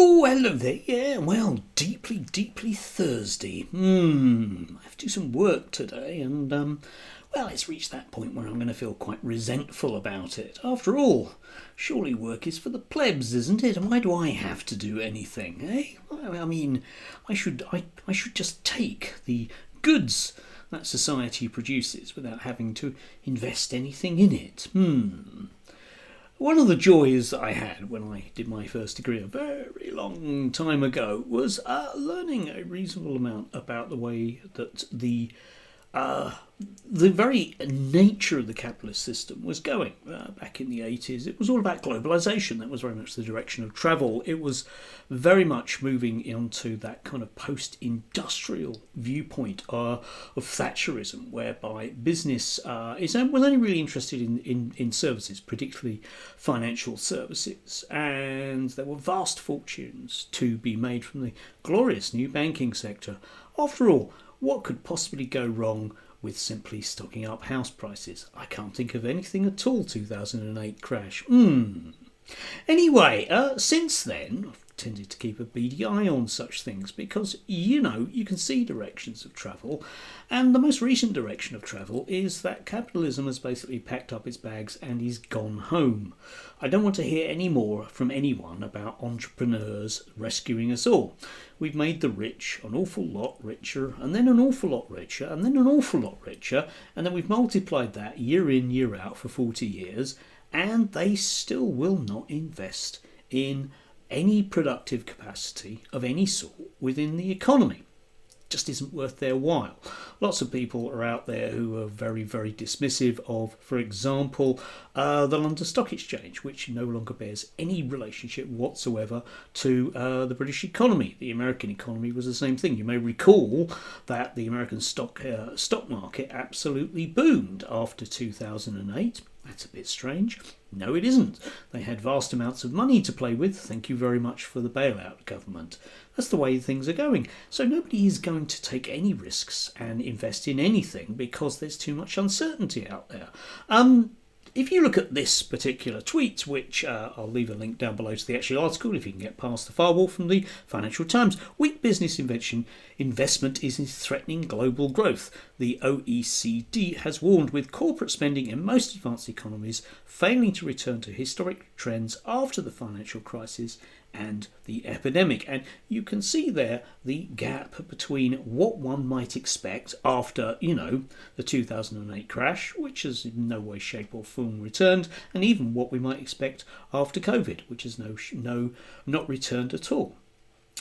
Oh, hello there. Yeah, well, deeply thirsty. I have to do some work today, and well, it's reached that point where I'm going to feel quite resentful about it. After all, surely work is for the plebs, isn't it? And why do I have to do anything? Eh? I mean, I should just take the goods that society produces without having to invest anything in it. One of the joys that I had when I did my first degree a very long time ago was learning a reasonable amount about the way that the very nature of the capitalist system was going back in the 80s. It was all about globalization. That was very much the direction of travel. It was very much moving into that kind of post-industrial viewpoint of Thatcherism, whereby business was only really interested in services, particularly financial services. And there were vast fortunes to be made from the glorious new banking sector. After all, what could possibly go wrong with simply stocking up house prices? I can't think of anything at all. 2008 crash. Anyway, since then, I've tended to keep a beady eye on such things because, you can see directions of travel. And the most recent direction of travel is that capitalism has basically packed up its bags and is gone home. I don't want to hear any more from anyone about entrepreneurs rescuing us all. We've made the rich an awful lot richer, and then an awful lot richer, and then an awful lot richer, and then we've multiplied that year in, year out for 40 years, and they still will not invest in any productive capacity of any sort within the economy. Just isn't worth their while. Lots of people are out there who are very, very dismissive of, for example, the London Stock Exchange, which no longer bears any relationship whatsoever to the British economy. The American economy was the same thing. You may recall that the American stock market absolutely boomed after 2008. That's a bit strange. No, it isn't. They had vast amounts of money to play with. Thank you very much for the bailout, government. That's the way things are going. So nobody is going to take any risks and invest in anything because there's too much uncertainty out there. If you look at this particular tweet, which I'll leave a link down below to the actual article if you can get past the firewall from the Financial Times. Weak business investment is threatening global growth. The OECD has warned, with corporate spending in most advanced economies failing to return to historic trends after the financial crisis and the epidemic. And you can see there the gap between what one might expect after, the 2008 crash, which has in no way, shape or form returned, and even what we might expect after COVID, which has not returned at all.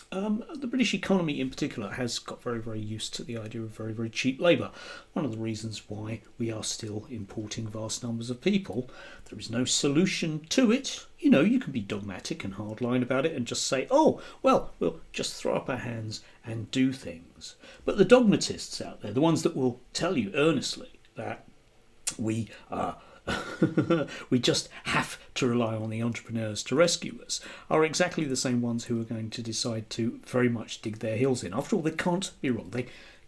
The British economy in particular has got very, very used to the idea of very, very cheap labour. One of the reasons why we are still importing vast numbers of people. There is no solution to it. You can be dogmatic and hardline about it and just say, oh, well, we'll just throw up our hands and do things. But the dogmatists out there, the ones that will tell you earnestly that we we just have to rely on the entrepreneurs to rescue us, are exactly the same ones who are going to decide to very much dig their heels in. After all, they can't be wrong. They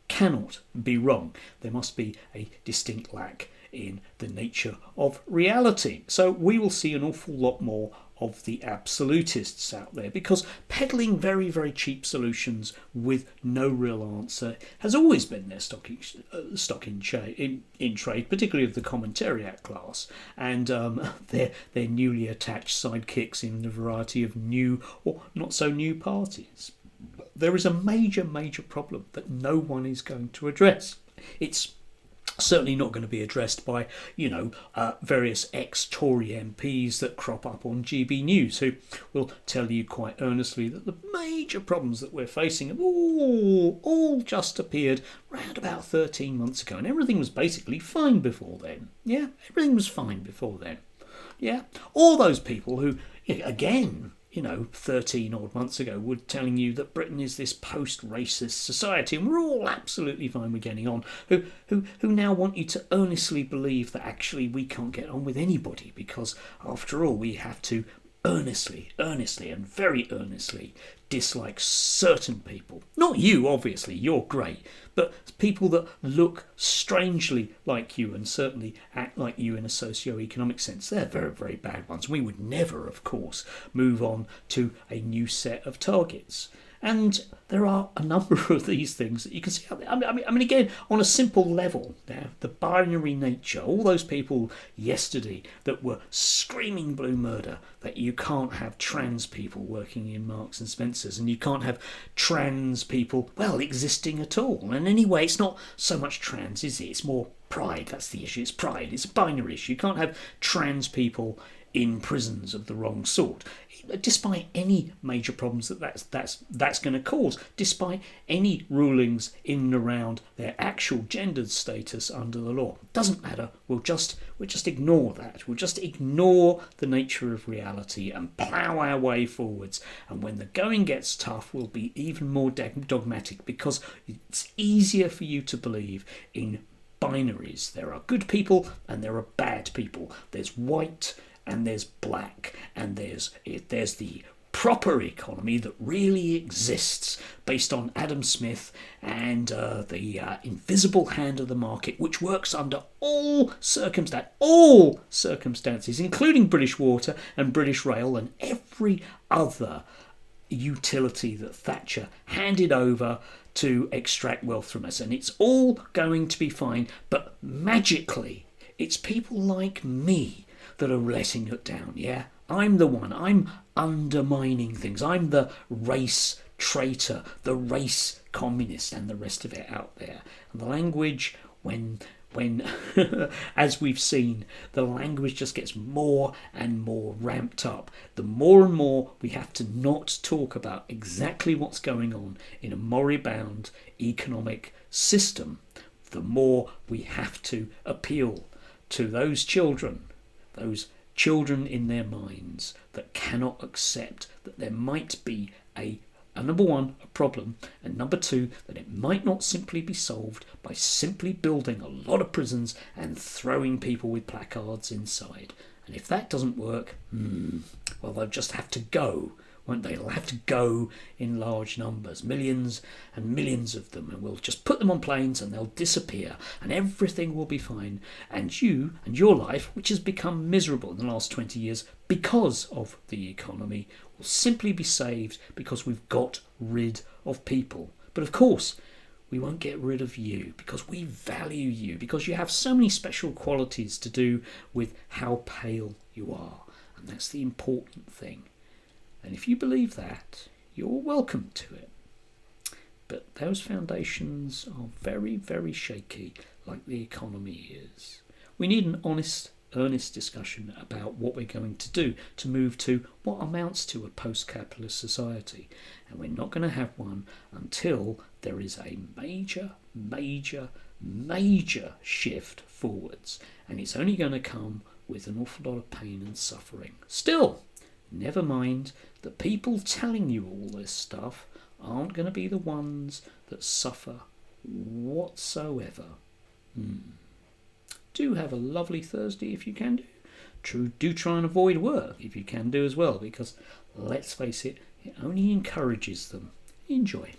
cannot be wrong. There must be a distinct lack in the nature of reality. So we will see an awful lot more of the absolutists out there, because peddling very, very cheap solutions with no real answer has always been their stock in trade, particularly of the commentariat class, and their newly attached sidekicks in a variety of new or not so new parties. There is a major, major problem that no one is going to address. It's certainly not going to be addressed by, various ex-Tory MPs that crop up on GB News, who will tell you quite earnestly that the major problems that we're facing have all just appeared around about 13 months ago, and everything was basically fine before then. Yeah, everything was fine before then. Yeah, all those people who, again, 13 odd months ago were telling you that Britain is this post-racist society and we're all absolutely fine with getting on, who now want you to earnestly believe that actually we can't get on with anybody because, after all, we have to earnestly, and very earnestly dislike certain people. Not you, obviously, you're great, but people that look strangely like you and certainly act like you in a socio-economic sense. They're very, very bad ones. We would never, of course, move on to a new set of targets. And there are a number of these things that you can see. I mean, again, on a simple level, now the binary nature. All those people yesterday that were screaming blue murder that you can't have trans people working in Marks and Spencers, and you can't have trans people, well, existing at all. And anyway, it's not so much trans, is it? It's more pride. That's the issue. It's pride. It's a binary issue. You can't have trans people in prisons of the wrong sort, despite any major problems that's going to cause, despite any rulings in and around their actual gendered status under the law. Doesn't matter. We'll just ignore that. We'll just ignore the nature of reality and plough our way forwards. And when the going gets tough, we'll be even more dogmatic, because it's easier for you to believe in binaries. There are good people and there are bad people. There's white and there's black, and there's the proper economy that really exists based on Adam Smith and the invisible hand of the market, which works under all circumstances, including British Water and British Rail and every other utility that Thatcher handed over to extract wealth from us. And it's all going to be fine, but magically it's people like me that are letting it down. Yeah, I'm the one. I'm undermining things. I'm the race traitor, the race communist, and the rest of it out there. And the language, when as we've seen, the language just gets more and more ramped up. The more and more we have to not talk about exactly what's going on in a moribund economic system, the more we have to appeal to those children in their minds that cannot accept that there might be a number one, a problem, and number two, that it might not simply be solved by simply building a lot of prisons and throwing people with placards inside. And if that doesn't work, well, they'll just have to go, won't they? They'll have to go in large numbers, millions and millions of them, and we'll just put them on planes and they'll disappear and everything will be fine. And you and your life, which has become miserable in the last 20 years because of the economy, will simply be saved because we've got rid of people. But of course, we won't get rid of you because we value you, because you have so many special qualities to do with how pale you are. And that's the important thing. And if you believe that, you're welcome to it. But those foundations are very, very shaky, like the economy is. We need an honest, earnest discussion about what we're going to do to move to what amounts to a post-capitalist society. And we're not going to have one until there is a major, major, major shift forwards. And it's only going to come with an awful lot of pain and suffering. Still, never mind, the people telling you all this stuff aren't going to be the ones that suffer whatsoever. Do have a lovely Thursday if you can do. Do try and avoid work if you can do as well, because let's face it, it only encourages them. Enjoy.